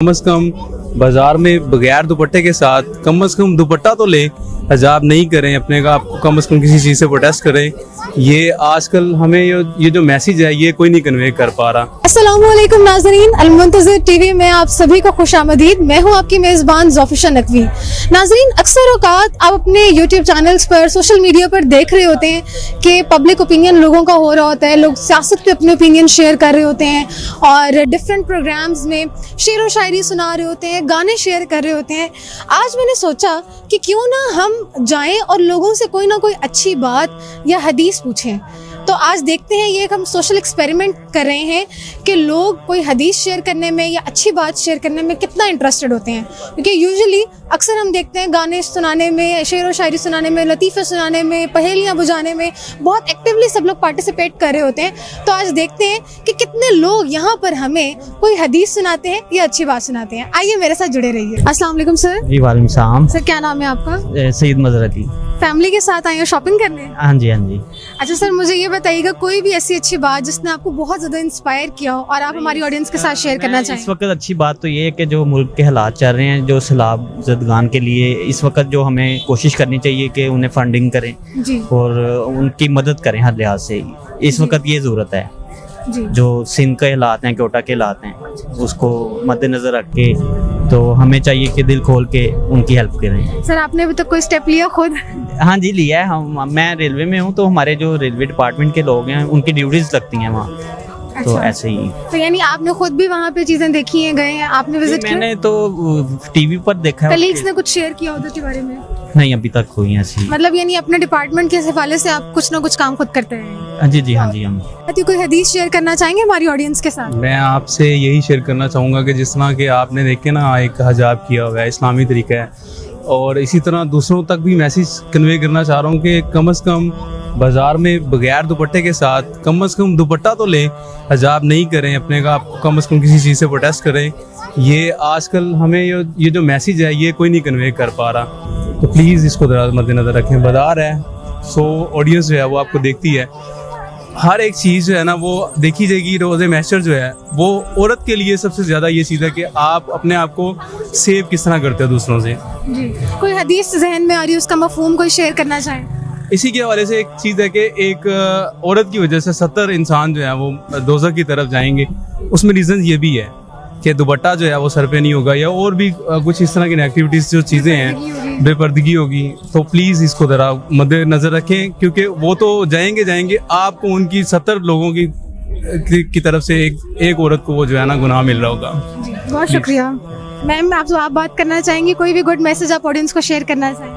कम से कम बाजार में बगैर दुपट्टे के साथ कम से कम दुपट्टा तो ले, हिजाब नहीं करें अपने का, आपको कम से कम किसी चीज़ से प्रोटेस्ट करें। ये आजकल हमें ये जो मैसेज है ये कोई नहीं कन्वे कर पा रहा। अस्सलामुअलैकुम नाज़रीन, अल-मुंतज़िर टीवी में आप सभी को खुशामदीद। मैं हूं आपकी मेज़बान ज़ोफ़िशा नकवी। नाज़रीन, अक्सर औक़ात आप अपने यूट्यूब चैनल्स पर, सोशल मीडिया पर देख रहे होते हैं कि पब्लिक ओपिनियन लोगों का हो रहा होता है, लोग सियासत पे अपने ओपिनियन शेयर कर रहे होते हैं और डिफरेंट प्रोग्राम्स में शेर व शायरी सुना रहे होते हैं, गाने शेयर कर रहे होते हैं। आज मैंने सोचा कि क्यों ना हम जाएं और लोगों से कोई ना कोई अच्छी बात या हदीस पूछें। तो आज देखते हैं, ये एक हम सोशल एक्सपेरिमेंट कर रहे हैं कि लोग कोई हदीस शेयर करने में या अच्छी बात शेयर करने में कितना इंटरेस्टेड होते हैं। क्योंकि यूजुअली अक्सर हम देखते हैं गाने सुनाने में, शेर व शायरी सुनाने में, लतीफ़े सुनाने में, पहेलियाँ बुझाने में बहुत एक्टिवली सब लोग पार्टिसिपेट कर रहे होते हैं। तो आज देखते हैं कि कितने लोग यहाँ पर हमें कोई हदीस सुनाते हैं या अच्छी बात सुनाते हैं। आइए मेरे साथ जुड़े रहिए। अस्सलाम वालेकुम सर। जी वालेकुम सलाम। सर क्या नाम है आपका? सईद मजरती। फैमिली के साथ आए हो शॉपिंग करने? हाँ जी हाँ जी। अच्छा सर, मुझे ये बताइएगा कोई भी ऐसी अच्छी बात जिसने आपको बहुत ज़्यादा इंस्पायर किया हो और आप हमारी ऑडियंस के साथ शेयर करना चाहें। इस वक्त अच्छी बात तो ये है कि जो मुल्क के हालात चल रहे हैं, जो सैलाब ज़दगान के लिए इस वक्त जो हमें कोशिश करनी चाहिए कि उन्हें फंडिंग करें जी और उनकी मदद करें हर लिहाज से। इस वक्त ये ज़रूरत है। जी जो सिंध के हालात हैं, कोटा के हालात हैं, उसको मद्देनज़र रख के तो हमें चाहिए कि दिल खोल के उनकी हेल्प करें। सर, आपने अभी तक कोई स्टेप लिया खुद? हाँ जी लिया है। मैं रेलवे में हूँ, तो हमारे जो रेलवे डिपार्टमेंट के लोग हैं उनकी ड्यूटीज़ लगती हैं वहाँ। तो अच्छा। ऐसे ही। तो यानी आपने खुद भी वहाँ पे चीजें देखी हैं, गए हैं, आपने विजिट किया? मैंने तो टीवी पर देखा है। कलीग्स ने कुछ शेयर किया उधर के बारे में? नहीं, अभी तक कोई ऐसी। मतलब यानी अपने डिपार्टमेंट के हवाले से आप कुछ ना कुछ काम खुद करते हैं? हाँ जी हाँ जी हम। तो कोई हदीस शेयर करना चाहेंगे हमारी ऑडियंस के साथ? मैं आपसे यही शेयर करना चाहूँगा कि जिस तरह कि आपने देखे ना एक हिजाब किया हुआ है, इस्लामी तरीका है, और इसी तरह दूसरों तक भी मैसेज कन्वे करना चाह रहा हूँ कि कम से कम बाजार में बगैर दुपट्टे के साथ कम से कम दुपट्टा तो ले, हिजाब नहीं करें अपने का, आपको कम से कम किसी चीज़ से प्रोटेस्ट करें। ये आजकल हमें ये जो मैसेज है ये कोई नहीं कन्वे कर पा रहा। तो प्लीज़ इसको मद्देनज़र रखें। बाजार है, सो ऑडियंस जो है वो आपको देखती है, हर एक चीज़ जो है ना वो देखी जाएगी। रोज़े मैस्टर जो है वो औरत के लिए सबसे ज़्यादा ये चीज़ है कि आप अपने आप को सेव किस तरह करते हो दूसरों से। जी, कोई हदीस जहन में आ रही है, उसका मफहूम कोई शेयर करना चाहें? इसी के हवाले से एक चीज़ है कि एक औरत की वजह से 70 इंसान जो है वो दोज़ख की तरफ जाएंगे। उसमें रीज़न ये भी है कि दुपट्टा जो है वो सर पे नहीं होगा, या और भी कुछ इस तरह की एक्टिविटीज़ जो चीज़ें हैं, बेपर्दगी होगी। तो प्लीज़ इसको ज़रा मद्देनज़र रखें, क्योंकि वो तो जाएंगे, आपको उनकी 70 लोगों की तरफ से एक औरत को वो जो है ना गुनाह मिल रहा होगा। बहुत शुक्रिया मैम। आप बात करना चाहेंगी? कोई भी गुड मैसेज आप ऑडियंस को शेयर करना चाहें?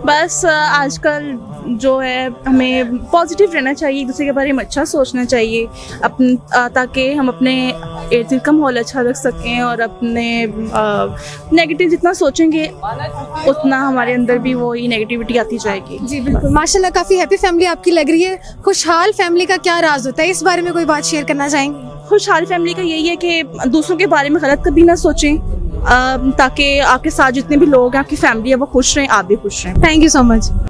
बस आजकल जो है हमें पॉजिटिव रहना चाहिए, एक दूसरे के बारे में अच्छा सोचना चाहिए ताकि हम अपने इर्द गिर्द का माहौल अच्छा रख सकें, और अपने नेगेटिव जितना सोचेंगे उतना हमारे अंदर भी वही नेगेटिविटी आती जाएगी। जी बिल्कुल, माशाल्लाह काफ़ी हैप्पी फैमिली आपकी लग रही है। खुशहाल फैमिली का क्या राज होता है, इस बारे में कोई बात शेयर करना चाहेंगे? खुशहाल फैमिली का यही है कि दूसरों के बारे में गलत कभी ना सोचें, ताकि आपके साथ जितने भी लोग हैं, आपकी फैमिली है, वो खुश रहें, आप भी खुश रहें। Thank you so much.